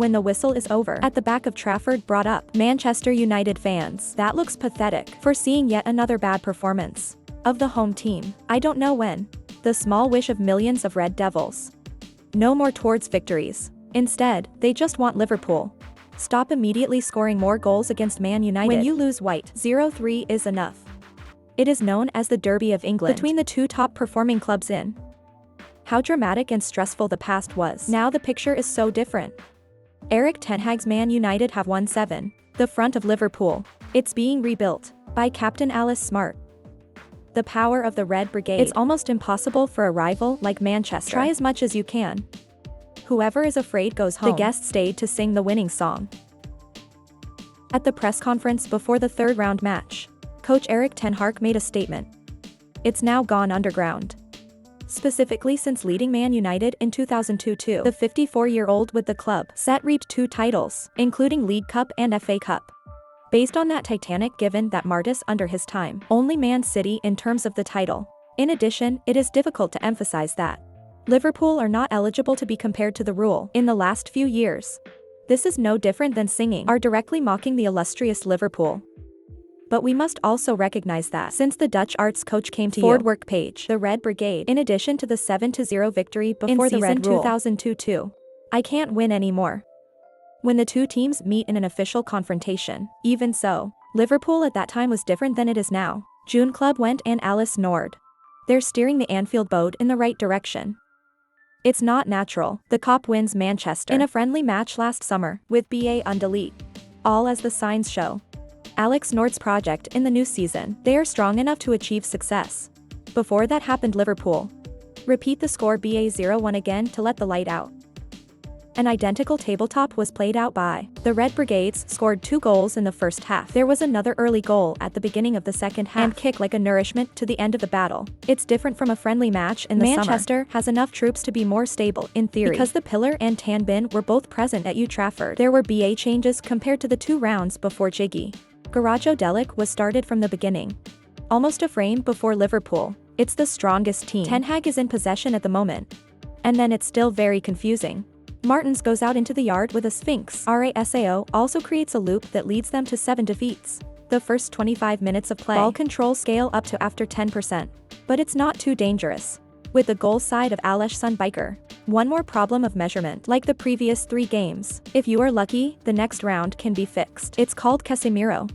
when the whistle is over. At the back of Trafford brought up Manchester United fans. That looks pathetic. Foreseeing yet another bad performance of the home team. I don't know when. The small wish of millions of Red Devils. No more towards victories. Instead, they just want Liverpool. Stop immediately scoring more goals against Man United. When you lose white, 0-3 is enough. It is known as the Derby of England between the two top performing clubs in. How dramatic and stressful the past was. Now the picture is so different. Erik ten Hag's Man United have won 7. The front of Liverpool. It's being rebuilt by Captain Alice Smart. The power of the Red Brigade. It's almost impossible for a rival like Manchester. Try as much as you can. Whoever is afraid goes home. The guests stayed to sing the winning song. At the press conference before the third round match, coach Erik ten Hag made a statement. It's now gone underground. Specifically since leading Man United in 2002, the 54-year-old with the club set reaped 2 titles, including League Cup and FA Cup. Based on that titanic given that Martis under his time, only Man City in terms of the title. In addition, it is difficult to emphasize that Liverpool are not eligible to be compared to the rule in the last few years. This is no different than singing are directly mocking the illustrious Liverpool. But we must also recognize that since the Dutch arts coach came to forward work page, the Red Brigade, in addition to the 7-0 victory before the Red Rule 2002, I can't win anymore. When the two teams meet in an official confrontation, even so, Liverpool at that time was different than it is now. June Club went and Alice Nord. They're steering the Anfield boat in the right direction. It's not natural. The Cop wins Manchester in a friendly match last summer, with BA on delete. All as the signs show. Alex Nord's project in the new season, they are strong enough to achieve success. Before that happened Liverpool. Repeat the score BA 0-1 again to let the light out. An identical tabletop was played out by the Red Brigades scored 2 goals in the first half. There was another early goal at the beginning of the second half and kick like a nourishment to the end of the battle. It's different from a friendly match in the Manchester has enough troops to be more stable in theory. Because the Pillar and Tan Bin were both present at Old Trafford, there were BA changes compared to the 2 rounds before Jiggy. Garajo Delic was started from the beginning. Almost a frame before Liverpool. It's the strongest team. Ten Hag is in possession at the moment. And then it's still very confusing. Martins goes out into the yard with a Sphinx. RASAO also creates a loop that leads them to 7 defeats. The first 25 minutes of play. Ball control scale up to after 10%. But it's not too dangerous. With the goal side of Alesh Sunbiker. One more problem of measurement. Like the previous 3 games. If you are lucky, the next round can be fixed. It's called Casemiro.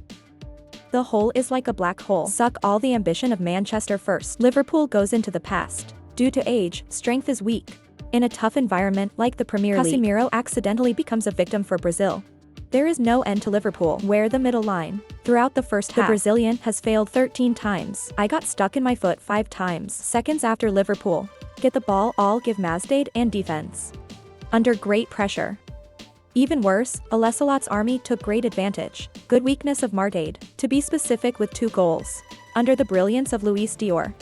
The hole is like a black hole. Suck all the ambition of Manchester first. Liverpool goes into the past. Due to age, strength is weak. In a tough environment like the Premier League, Casemiro accidentally becomes a victim for Brazil. There is no end to Liverpool. Where the middle line. Throughout the first half, the Brazilian has failed 13 times. I got stuck in my foot 5 times. Seconds after Liverpool. Get the ball all give Masdade and defense. Under great pressure. Even worse, Alesalot's army took great advantage. Good weakness of Mardade, to be specific with 2 goals. Under the brilliance of Luis Dior.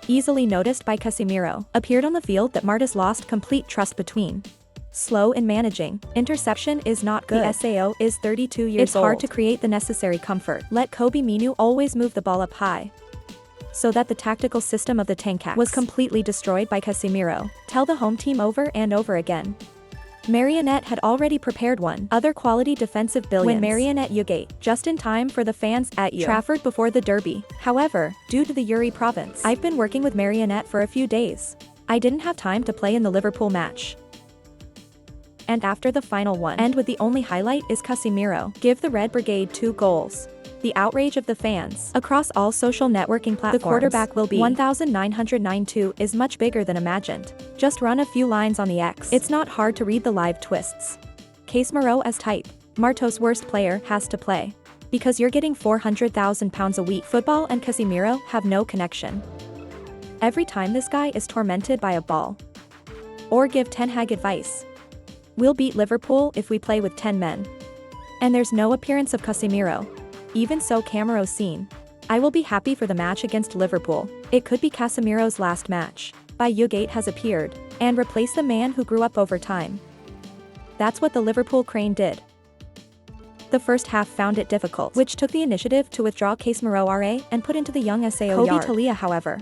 Easily noticed by Casemiro, appeared on the field that Martis lost complete trust between. Slow in managing, interception is not good. The SAO is 32 years old. It's hard to create the necessary comfort. Let Kobe Minu always move the ball up high. So that the tactical system of the Tankax was completely destroyed by Casemiro. Tell the home team over and over again. Marionette had already prepared one other quality defensive billions when Marionette Ugate, just in time for the fans at Old Trafford before the derby. However, due to the Uri province, I've been working with Marionette for a few days. I didn't have time to play in the Liverpool match. And after the final one, and with the only highlight is Casemiro, give the Red Brigade 2 goals. The outrage of the fans across all social networking platforms. The quarterback will be 1992 is much bigger than imagined. Just run a few lines on the X. It's not hard to read the live twists. Casemiro as type. Martos' worst player has to play. Because you're getting £400,000 a week. Football and Casemiro have no connection. Every time this guy is tormented by a ball. Or give Ten Hag advice. We'll beat Liverpool if we play with 10 men. And there's no appearance of Casemiro. Even so Camero's seen. I will be happy for the match against Liverpool. It could be Casemiro's last match. By Ugate has appeared. And replaced the man who grew up over time. That's what the Liverpool Crane did. The first half found it difficult, which took the initiative to withdraw Casemiro RA and put into the young SAO Kobe Talia however.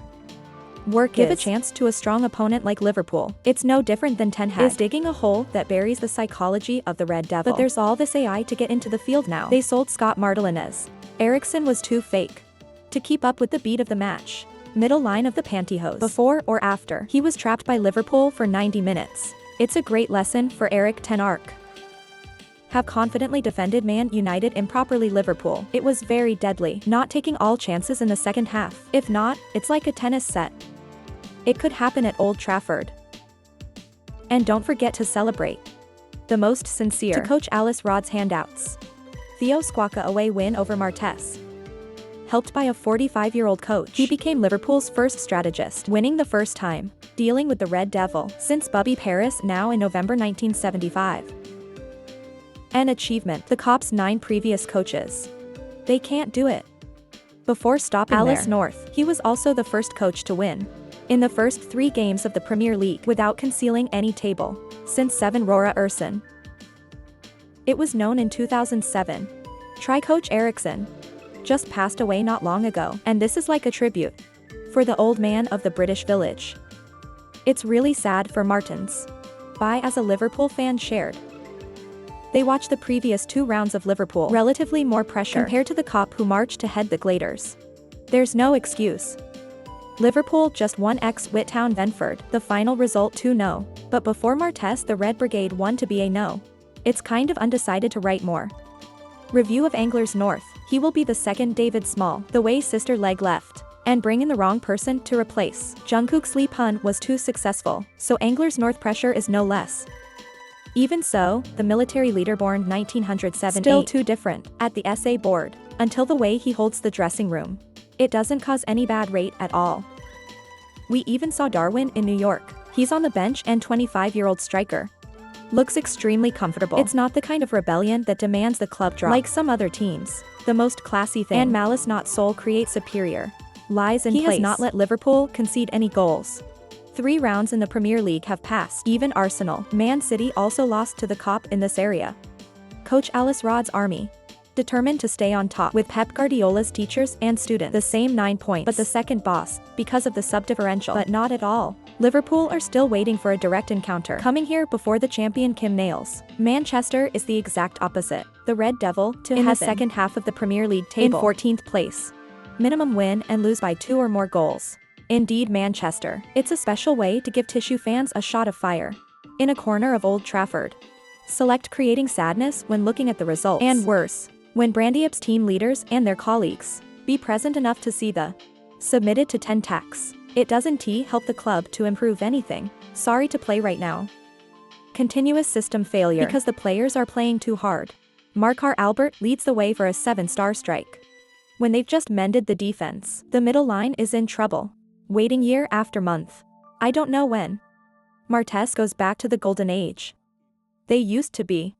Give a chance to a strong opponent like Liverpool. It's no different than Ten Hag is digging a hole that buries the psychology of the Red Devil. But there's all this AI to get into the field now. They sold Scott Martelinez. Eriksen was too fake to keep up with the beat of the match. Middle line of the pantyhose. Before or after, he was trapped by Liverpool for 90 minutes. It's a great lesson for Erik ten Hag. Have confidently defended Man United improperly. Liverpool. It was very deadly, not taking all chances in the second half. If not, it's like a tennis set. It could happen at Old Trafford. And don't forget to celebrate. The most sincere. To Coach Alice Rod's handouts. Theo Squawka away win over Martes. Helped by a 45-year-old coach, he became Liverpool's first strategist, winning the first time dealing with the Red Devil since Bobby Paris now in November 1975. An achievement. The Cop's 9 previous coaches. They can't do it. Before stopping Alice North, he was also the first coach to win in the first 3 games of the Premier League without concealing any table since 7 Rora Ersen. It was known in 2007. Try Coach Eriksen. Just passed away not long ago, and this is like a tribute for the old man of the British village. It's really sad for Martins. Bye as a Liverpool fan shared. They watched the previous 2 rounds of Liverpool, relatively more pressure compared to the Cop who marched to head the Glazers. There's no excuse. Liverpool just won ex Whittown Venford, the final result 2-0, but before Martes the Red Brigade won to be a no. It's kind of undecided to write more. Review of Anglers North. He will be the second David Small, the way sister leg left, and bring in the wrong person to replace. Jungkook's Lee Pun was too successful, so Anglers North pressure is no less. Even so, the military leader born 1907 still too different at the SA board, until the way he holds the dressing room. It doesn't cause any bad rate at all. We even saw Darwin in New York. He's on the bench and 25-year-old striker. Looks extremely comfortable. It's not the kind of rebellion that demands the club drop like some other teams. The most classy thing and malice not soul create superior lies in place. He has not let Liverpool concede any goals. 3 rounds in the Premier League have passed. Even Arsenal. Man City also lost to the Cop in this area. Coach Alice Rod's army. Determined to stay on top with Pep Guardiola's teachers and students. The same 9 points, but the second boss, because of the sub-differential. But not at all. Liverpool are still waiting for a direct encounter. Coming here before the champion Kim Nails. Manchester is the exact opposite. The Red Devil to in the second half of the Premier League table in 14th place. Minimum win and lose by 2 or more goals. Indeed Manchester. It's a special way to give tissue fans a shot of fire. In a corner of Old Trafford. Select creating sadness when looking at the results. And worse. When Brandyup's team leaders and their colleagues be present enough to see the submitted to 10 tax. It doesn't help the club to improve anything. Sorry to play right now. Continuous system failure because the players are playing too hard. Markar Albert leads the way for a 7-star strike. When they've just mended the defense, the middle line is in trouble. Waiting year after month. I don't know when. Martes goes back to the golden age. They used to be.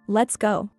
Let's go.